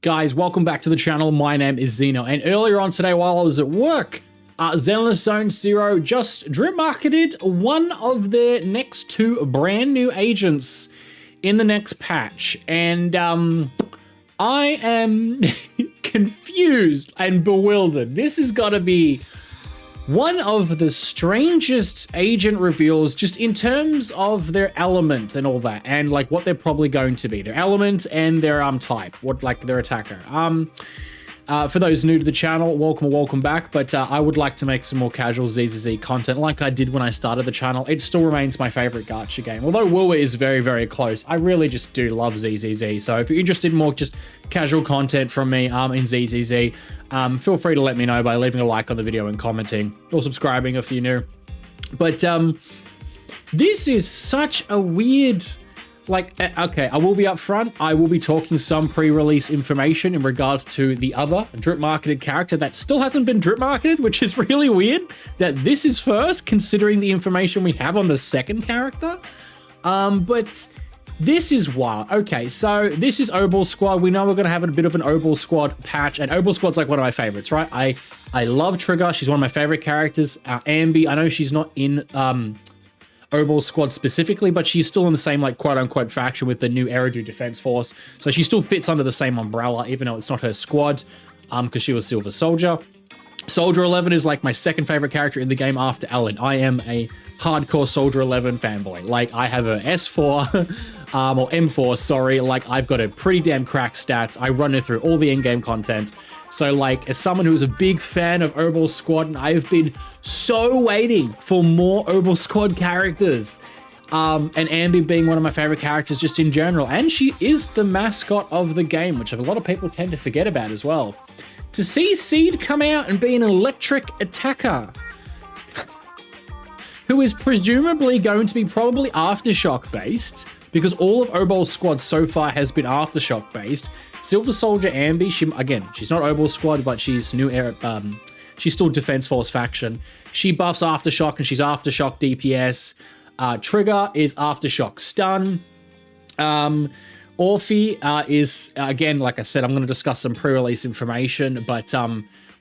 Guys, welcome back to the channel. My name is Zeno, and earlier on today while I was at work, Zenless Zone Zero just drip marketed one of their next two brand new agents in the next patch, and I am confused and bewildered. This has got to be one of the strangest agent reveals just in terms of their element and all that, and like what they're probably going to be. Their element and their type, what like their attacker. For those new to the channel, welcome back, but I would like to make some more casual ZZZ content like I did when I started the channel. It still remains my favorite gacha game. Although Woowa is very, very close, I really just do love ZZZ. So if you're interested in more just casual content from me in ZZZ, feel free to let me know by leaving a like on the video and commenting, or subscribing if you're new. But this is such a weird... Like, okay, I will be upfront. I will be talking some pre-release information in regards to the other drip marketed character that still hasn't been drip marketed, which is really weird that this is first, considering the information we have on the second character. But this is wild. Okay, so this is Obol Squad. We know we're going to have a bit of an Obol Squad patch, and Obol Squad's like one of my favorites, right? I love Trigger. She's one of my favorite characters. Ambi, I know she's not in... Obol Squad specifically, but she's still in the same like quote-unquote faction with the new Eridu Defense Force, so she still fits under the same umbrella even though it's not her squad, because she was Silver Soldier. Soldier 11 is like my second favorite character in the game after Ellen. I am a hardcore Soldier 11 fanboy. Like, I have a S4 or M4, sorry. Like, I've got a pretty damn cracked stats. I run it through all the in-game content. So, like, as someone who's a big fan of Obol Squad, and I have been so waiting for more Obol Squad characters. And Ambi being one of my favorite characters just in general. And she is the mascot of the game, which a lot of people tend to forget about as well. To see Seed come out and be an electric attacker, who is presumably going to be probably Aftershock based, because all of Obol Squad so far has been Aftershock based. Silver Soldier Ambi, she's not Obol Squad, but she's she's still Defense Force faction. She buffs Aftershock and she's Aftershock DPS. Trigger is Aftershock stun. Orphe is, again, like I said, I'm going to discuss some pre-release information, but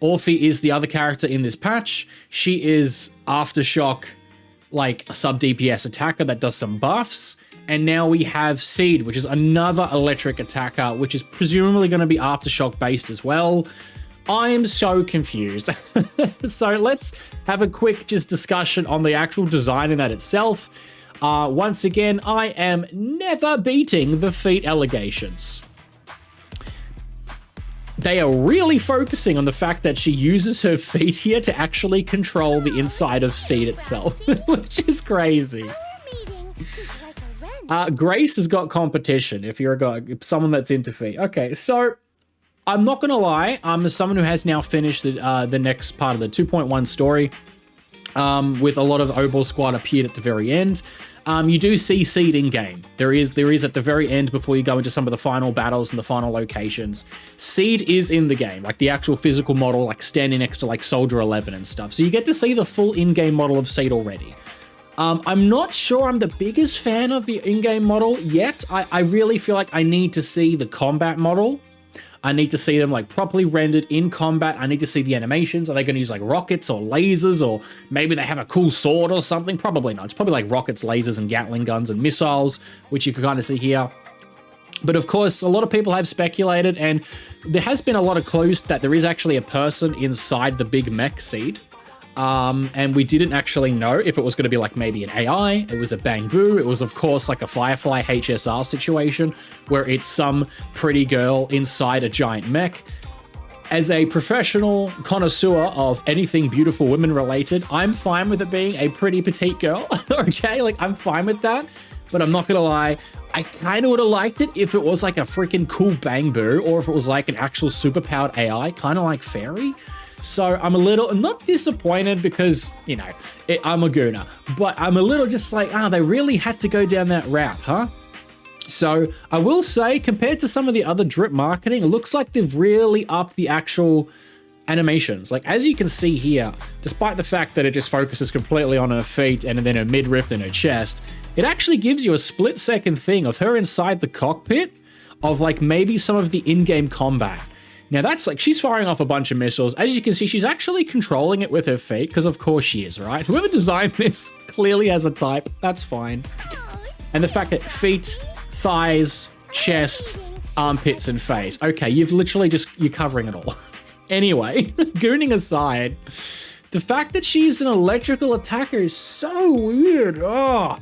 Orphe is the other character in this patch. She is Aftershock, like a sub-DPS attacker that does some buffs. And now we have Seed, which is another electric attacker, which is presumably going to be Aftershock based as well. I'm so confused. So let's have a quick just discussion on the actual design in that itself. Once again, I am never beating the feet allegations. They are really focusing on the fact that she uses her feet here to actually control the inside of Seed itself, which is crazy. Grace has got competition if you're someone that's into feet. Okay, so I'm not gonna lie, as someone who has now finished the next part of the 2.1 story, with a lot of Obol Squad appeared at the very end. You do see Seed in game. There is at the very end before you go into some of the final battles and the final locations. Seed is in the game, like the actual physical model, like standing next to like Soldier 11 and stuff. So you get to see the full in-game model of Seed already. I'm not sure I'm the biggest fan of the in-game model yet. I really feel like I need to see the combat model. I need to see them like properly rendered in combat. I need to see the animations. Are they going to use like rockets or lasers, or maybe they have a cool sword or something? Probably not. It's probably like rockets, lasers, and Gatling guns and missiles, which you can kind of see here. But of course, a lot of people have speculated, and there has been a lot of clues that there is actually a person inside the big mech Seed. And we didn't actually know if it was going to be like maybe an AI, it was a Bangbu, it was of course like a Firefly HSR situation where it's some pretty girl inside a giant mech. As a professional connoisseur of anything beautiful women related, I'm fine with it being a pretty petite girl, okay? Like, I'm fine with that, but I'm not gonna lie, I kind of would have liked it if it was like a freaking cool Bangbu, or if it was like an actual superpowered AI, kind of like Fairy. So I'm a little, not disappointed because, you know, I'm a gooner, but I'm a little just like, they really had to go down that route, huh? So I will say, compared to some of the other drip marketing, it looks like they've really upped the actual animations. Like, as you can see here, despite the fact that it just focuses completely on her feet and then her midriff and her chest, it actually gives you a split-second thing of her inside the cockpit of like maybe some of the in-game combat. Now that's like, she's firing off a bunch of missiles. As you can see, she's actually controlling it with her feet, because of course she is, right? Whoever designed this clearly has a type. That's fine. And the fact that feet, thighs, chest, armpits, and face. Okay, you've literally you're covering it all. Anyway, gooning aside, the fact that she's an electrical attacker is so weird. Oh,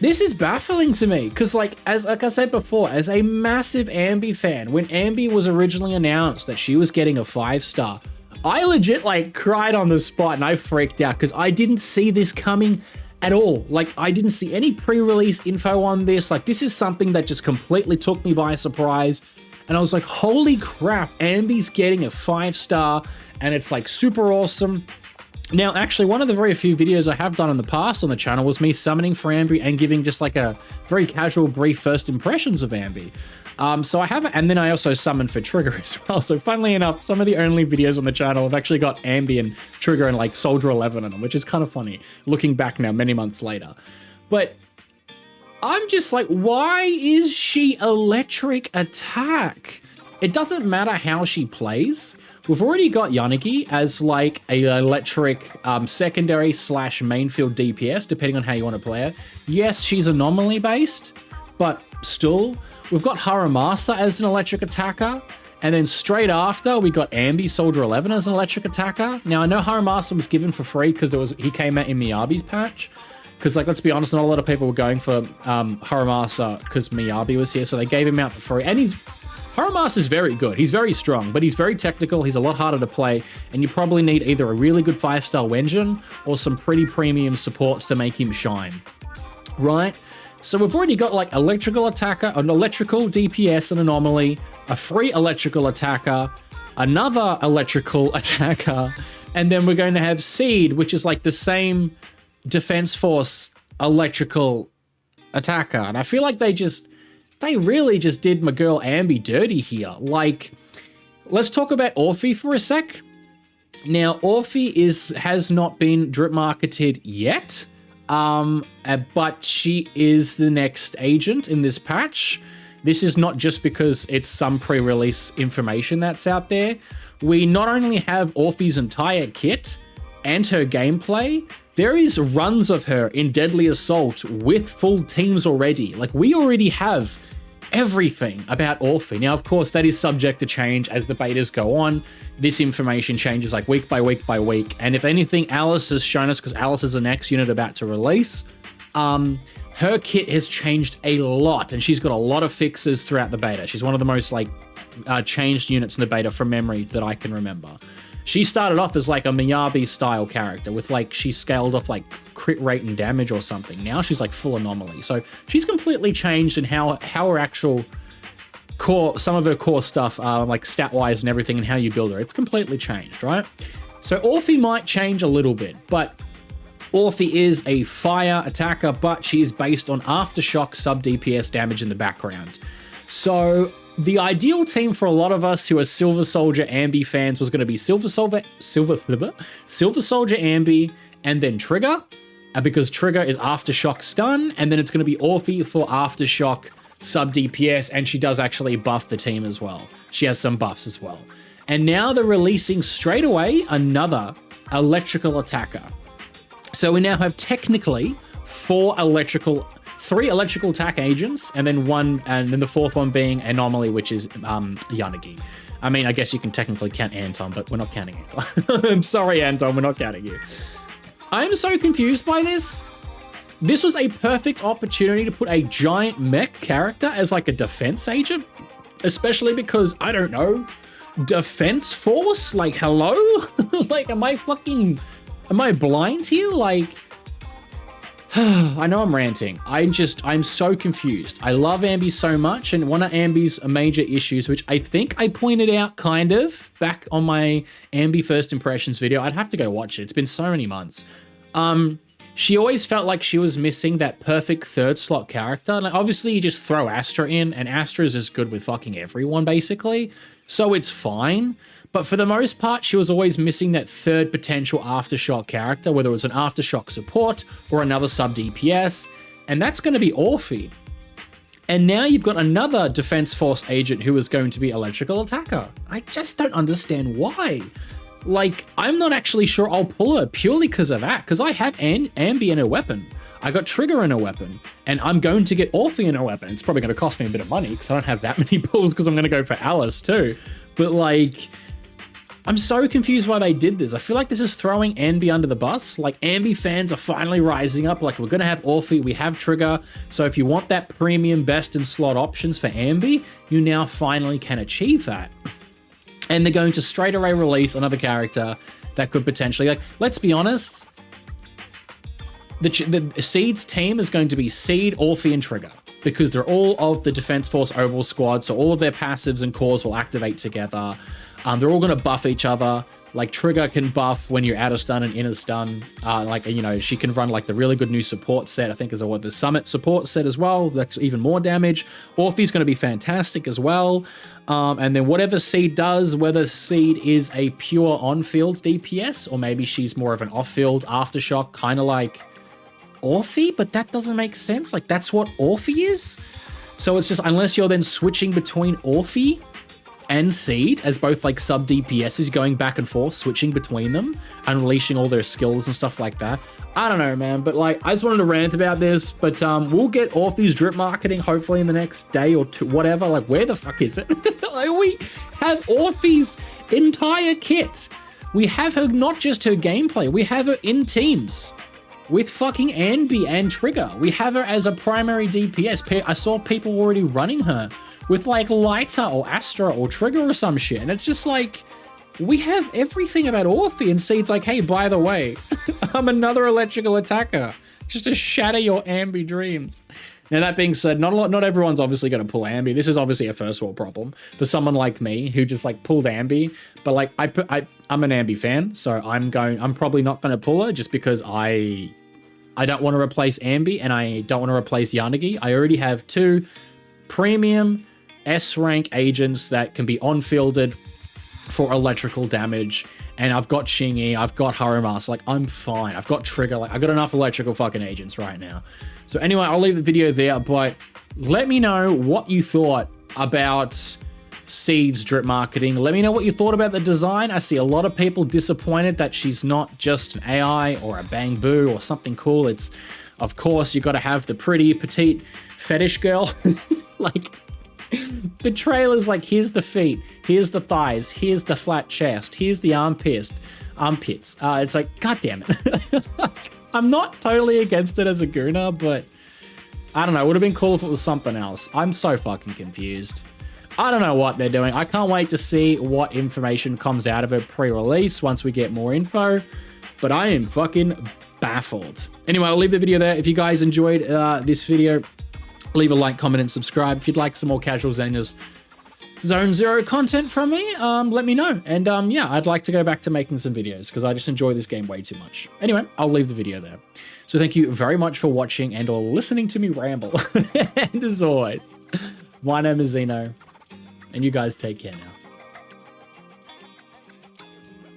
this is baffling to me, because like I said before, as a massive Ambi fan, when Ambi was originally announced that she was getting a 5-star, I legit like cried on the spot and I freaked out because I didn't see this coming at all. Like, I didn't see any pre-release info on this. Like, this is something that just completely took me by surprise. And I was like, holy crap, Ambi's getting a 5-star and it's like super awesome. Now, actually, one of the very few videos I have done in the past on the channel was me summoning for Ambi and giving just like a very casual, brief first impressions of Ambi. So I have, and then I also summoned for Trigger as well. So funnily enough, some of the only videos on the channel have actually got Ambi and Trigger and like Soldier 11 in them, which is kind of funny looking back now, many months later. But I'm just like, why is she electric attack? It doesn't matter how she plays. We've already got Yanagi as like a electric secondary / main field DPS, depending on how you want to play her. Yes, she's anomaly based, but still. We've got Haramasa as an electric attacker, and then straight after we got Ambi Soldier 11 as an electric attacker. Now I know Haramasa was given for free because he came out in Miyabi's patch. Because like, let's be honest, not a lot of people were going for Haramasa because Miyabi was here, so they gave him out for free. And Haramasa is very good. He's very strong, but he's very technical. He's a lot harder to play, and you probably need either a really good 5-star Wenjin or some pretty premium supports to make him shine, right? So we've already got like electrical attacker, an electrical DPS and anomaly, a free electrical attacker, another electrical attacker, and then we're going to have Seed, which is like the same Defense Force electrical attacker. And I feel like they really just did my girl Ambi dirty here. Like, let's talk about Orphe for a sec. Now, Orphe has not been drip marketed yet. But she is the next agent in this patch. This is not just because it's some pre-release information that's out there. We not only have Orphe's entire kit and her gameplay, there is runs of her in Deadly Assault with full teams already. Like, we already have everything about Orphe. Now, of course, that is subject to change as the betas go on. This information changes like week by week by week. And if anything, Alice has shown us, because Alice is the next unit about to release, her kit has changed a lot, and she's got a lot of fixes throughout the beta. She's one of the most like changed units in the beta from memory that I can remember. She started off as like a Miyabi style character with like, she scaled off like crit rate and damage or something. Now she's like full anomaly. So she's completely changed in how her actual core, some of her core stuff, like stat wise and everything, and how you build her. It's completely changed, right? So Orphe might change a little bit, but Orphe is a fire attacker, but she is based on aftershock sub DPS damage in the background. So the ideal team for a lot of us who are Silver Soldier Ambi fans was going to be Silver Soldier Ambi, and then Trigger, because Trigger is aftershock stun, and then it's going to be Orphe for aftershock sub DPS, and she does actually buff the team as well. She has some buffs as well. And now they're releasing straight away another electrical attacker. So we now have technically three electrical attack agents, and then the fourth one being Anomaly, which is Yanagi. I mean, I guess you can technically count Anton, but we're not counting Anton. I'm sorry, Anton, we're not counting you. I'm so confused by this. This was a perfect opportunity to put a giant mech character as like a defense agent, especially because, I don't know, Defense Force? Like, hello? Like, am I blind here? Like, I know I'm ranting. I'm so confused. I love Ambi so much, and one of Ambi's major issues, which I think I pointed out kind of back on my Ambi first impressions video, I'd have to go watch it. It's been so many months. She always felt like she was missing that perfect third slot character. Like, obviously, you just throw Astra in, and Astra's as good with fucking everyone, basically. So it's fine. But for the most part, she was always missing that third potential Aftershock character, whether it was an Aftershock support or another sub DPS. And that's going to be Orphe. And now you've got another Defense Force agent who is going to be electrical attacker. I just don't understand why. Like, I'm not actually sure I'll pull her purely because of that, because I have Ambi in a weapon. I got Trigger in a weapon, and I'm going to get Orphe in a weapon. It's probably going to cost me a bit of money because I don't have that many pulls because I'm going to go for Alice too. But like, I'm so confused why they did this. I feel like this is throwing Ambi under the bus. Like, Ambi fans are finally rising up. Like, we're going to have Orphe, we have Trigger. So if you want that premium best in slot options for Ambi, you now finally can achieve that. And they're going to straight away release another character that could potentially, like, let's be honest, the Seed's team is going to be Seed, Orphe, and Trigger, because they're all of the Defense Force Obol Squad, so all of their passives and cores will activate together. They're all going to buff each other. Like, Trigger can buff when you're out of stun and in a stun. Like, you know, she can run like the really good new support set. I think is the Summit support set as well. That's even more damage. Orphe's going to be fantastic as well. And then whatever Seed does, whether Seed is a pure on-field DPS, or maybe she's more of an off-field aftershock, kind of like Orphe, but that doesn't make sense. Like, that's what Orphe is. So it's just, unless you're then switching between Orphe and Seed as both like sub DPSs, going back and forth, switching between them, unleashing all their skills and stuff like that. I don't know, man, but like, I just wanted to rant about this, but we'll get Orphe's drip marketing hopefully in the next day or two, whatever. Like, where the fuck is it? Like, we have Orphe's entire kit. We have her, not just her gameplay, we have her in teams with fucking Ambi and Trigger. We have her as a primary DPS. I saw people already running her with like Lighter or Astra or Trigger or some shit. And it's just like, we have everything about Orphe, and Seed's like, hey, by the way, I'm another electrical attacker, just to shatter your Ambi dreams. Now, that being said, not everyone's obviously going to pull Ambi. This is obviously a first world problem for someone like me who just like pulled Ambi. But like, I'm an Ambi fan, so I'm probably not going to pull her just because I don't want to replace Ambi and I don't want to replace Yanagi. I already have two premium S-rank agents that can be on-fielded for electrical damage, and I've got Xingyi, I've got Harumas, like, I'm fine. I've got Trigger, like, I've got enough electrical fucking agents right now. So anyway, I'll leave the video there, but let me know what you thought about Seed's drip marketing. Let me know what you thought about the design. I see a lot of people disappointed that she's not just an AI or a Bang Boo or something cool. It's, of course, you got to have the pretty petite fetish girl. Like, the trailer's like, here's the feet, here's the thighs, here's the flat chest, here's the armpits. It's like, god damn it. I'm not totally against it as a Guna, but I don't know, it would have been cool if it was something else. I'm so fucking confused. I don't know what they're doing. I can't wait to see what information comes out of it pre-release once we get more info, but I am fucking baffled. Anyway, I'll leave the video there. If you guys enjoyed this video, leave a like, comment, and subscribe. If you'd like some more casual Zenless Zone Zero content from me, let me know. And yeah, I'd like to go back to making some videos because I just enjoy this game way too much. Anyway, I'll leave the video there. So thank you very much for watching and or listening to me ramble. And as always, my name is Zeno, and you guys take care now.